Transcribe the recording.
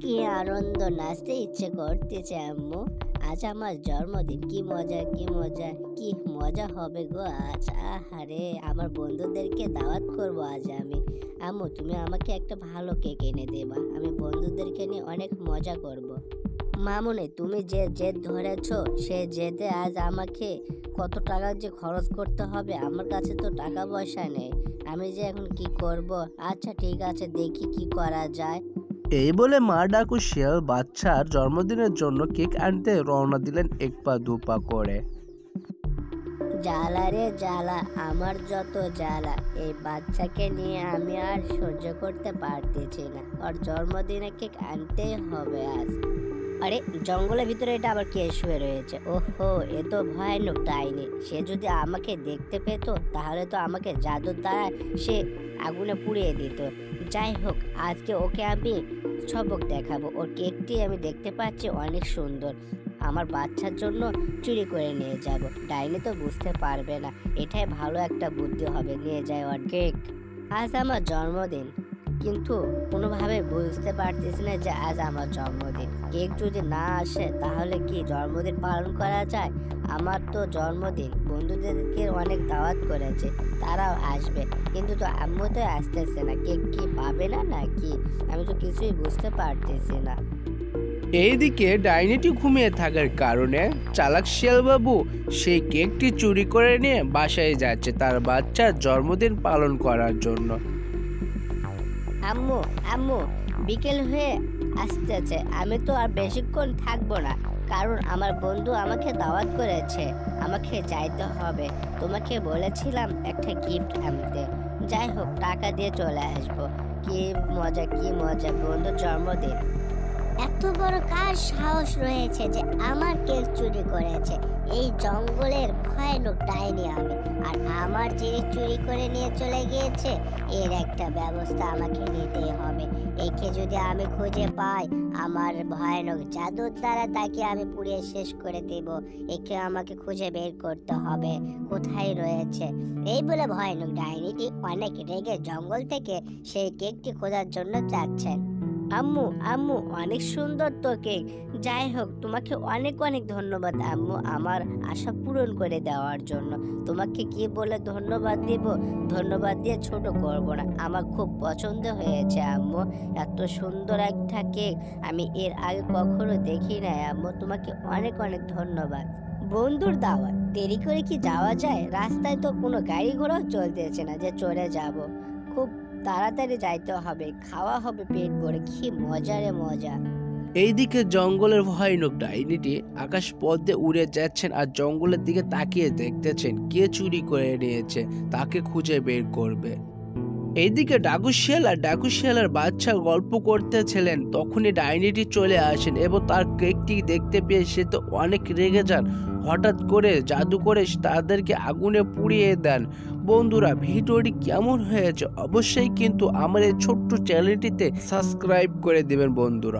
কি আনন্দ, নাচতে ইচ্ছে করতেছে আম্মু। আজ আমার জন্মদিন, কি মজা কি মজা, কি মজা হবে গো আজ। আহারে, আমার বন্ধুদেরকে দাওয়াত করব আজ আমি। আম্মু, তুমি আমাকে একটা ভালো কেক এনে দেবা, আমি বন্ধুদেরকে নিয়ে অনেক মজা করব। মামুনি, তুমি যে জেদ ধরেছো সে জেদে আজ আমাকে কত টাকা যে খরচ করতে হবে, আমার কাছে তো টাকা পয়সা নেই। আমি যে এখন কি করব? আচ্ছা ঠিক আছে, দেখি কি করা যায়। এই বলে মা ডাকু শিয়াল বাচ্চার জন্মদিনের জন্য কেক আনতে রওনা দিলেন এক পা দু পা করে। জ্বালা রে জ্বালা, আমার যত জ্বালা, এই বাচ্চাকে নিয়ে আমি আর সহ্য করতে পারতেছি না। ওর জন্মদিনে কেক আনতেই হবে আজ। আরে, জঙ্গলের ভিতরে এটা আবার কে শুয়ে রয়েছে? ওহো, এ তো ভয়ানক ডাইনি। সে যদি আমাকে দেখতে পেত তাহলে তো আমাকে জাদুর দ্বারা সে আগুনে পুড়িয়ে দিত। যাই হোক, আজকে ওকে আমি সবক দেখাবো। ওর কেকটি আমি দেখতে পাচ্ছি অনেক সুন্দর, আমার বাচ্চার জন্য চুরি করে নিয়ে যাব। ডাইনি তো বুঝতে পারবে না, এটাই ভালো একটা বুদ্ধি হবে, নিয়ে যায় ওর কেক। আজ আমার জন্মদিন, কিন্তু কোনোভাবে বুঝতে পারতেছি না যে আজ আমার জন্মদিন। কেক যদি না আসে তাহলে কি জন্মদিন পালন করা যায়? আমার তো জন্মদিন, বন্ধুদেরকে অনেক দাওয়াত করেছে, তারাও আসবে, কিন্তু তো আম্মু তো আসতেছে না। কেক কি পাবে না নাকি? আমি তো কিছুই বুঝতে পারতেছি না। এইদিকে ডাইনিটি ঘুমিয়ে থাকার কারণে চালাক শিয়াল বাবু সেই কেকটি চুরি করে নিয়ে বাসায় যাচ্ছে তার বাচ্চার জন্মদিন পালন করার জন্য। আম্মু, আম্মু, বিকেল হয়ে আসতেছে, আমি তো আর বেশিক্ষণ থাকবো না, কারণ আমার বন্ধু আমাকে দাওয়াত করেছে, আমাকে যাইতে হবে। তোমাকে বলেছিলাম একটা গিফট আনতে। যাই হোক, টাকা দিয়ে চলে আসবো। কি মজা কি মজা, বন্ধুর জন্মদিন। এত বড় কার সাহস রয়েছে যে আমার কেক চুরি করেছে? এই জঙ্গলের ভয়ানক ডাইনি আমি, আর আমার জিনিস চুরি করে নিয়ে চলে গিয়েছে। এর একটা ব্যবস্থা আমাকে নিতেই হবে। একে যদি আমি খুঁজে পাই, আমার ভয়ানক জাদুর দ্বারা তাকে আমি পুড়িয়ে শেষ করে দেব। একে আমাকে খুঁজে বের করতে হবে কোথায় রয়েছে। এই বলে ভয়ানক ডাইনিটি অনেক রেগে জঙ্গল থেকে সেই কেকটি খোঁজার জন্য যাচ্ছেন। আম্মু, আম্মু, অনেক সুন্দর তো কেক। যাই হোক, তোমাকে অনেক অনেক ধন্যবাদ আম্মু, আমার আশা পূরণ করে দেওয়ার জন্য। তোমাকে কি বলে ধন্যবাদ দিব? ধন্যবাদ দিয়ে ছোট করব না, আমার খুব পছন্দ হয়েছে আম্মু। এত সুন্দর একটা কেক আমি এর আগে কখনো দেখি নাই আম্মু, তোমাকে অনেক অনেক ধন্যবাদ। বন্ধুর দাওয়াত, দেরি করে কি যাওয়া যায়? রাস্তায় তো কোনো গাড়ি ঘোড়াও চলতেছে না যে চলে যাব। খুব তাড়াতাড়ি যাইতে হবে, খাওয়া হবে পেট ভরে। কি মজা রে মজা। এইদিকে জঙ্গলের ভয়ানক ডাইনিটি আকাশ পথ দিয়ে উড়ে যাচ্ছেন আর জঙ্গলের দিকে তাকিয়ে দেখতেছেন কে চুরি করে নিয়েছে, তাকে খুঁজে বের করবে। এইদিকে ডাকু শিয়াল আর ডাকু শিয়ালের বাচ্চা গল্প করতেছিলেন, তখনই ডাইনিটি চলে আসেন এবং তার কেকটি দেখতে পেয়ে সে তো অনেক রেগে যান। হঠাৎ করে জাদু করে তাদেরকে আগুনে পুড়িয়ে দেন। বন্ধুরা, ভিডিওটি কেমন হয়েছে অবশ্যই কিন্তু আমার এই ছোট্ট চ্যানেলটিতে সাবস্ক্রাইব করে দিবেন বন্ধুরা।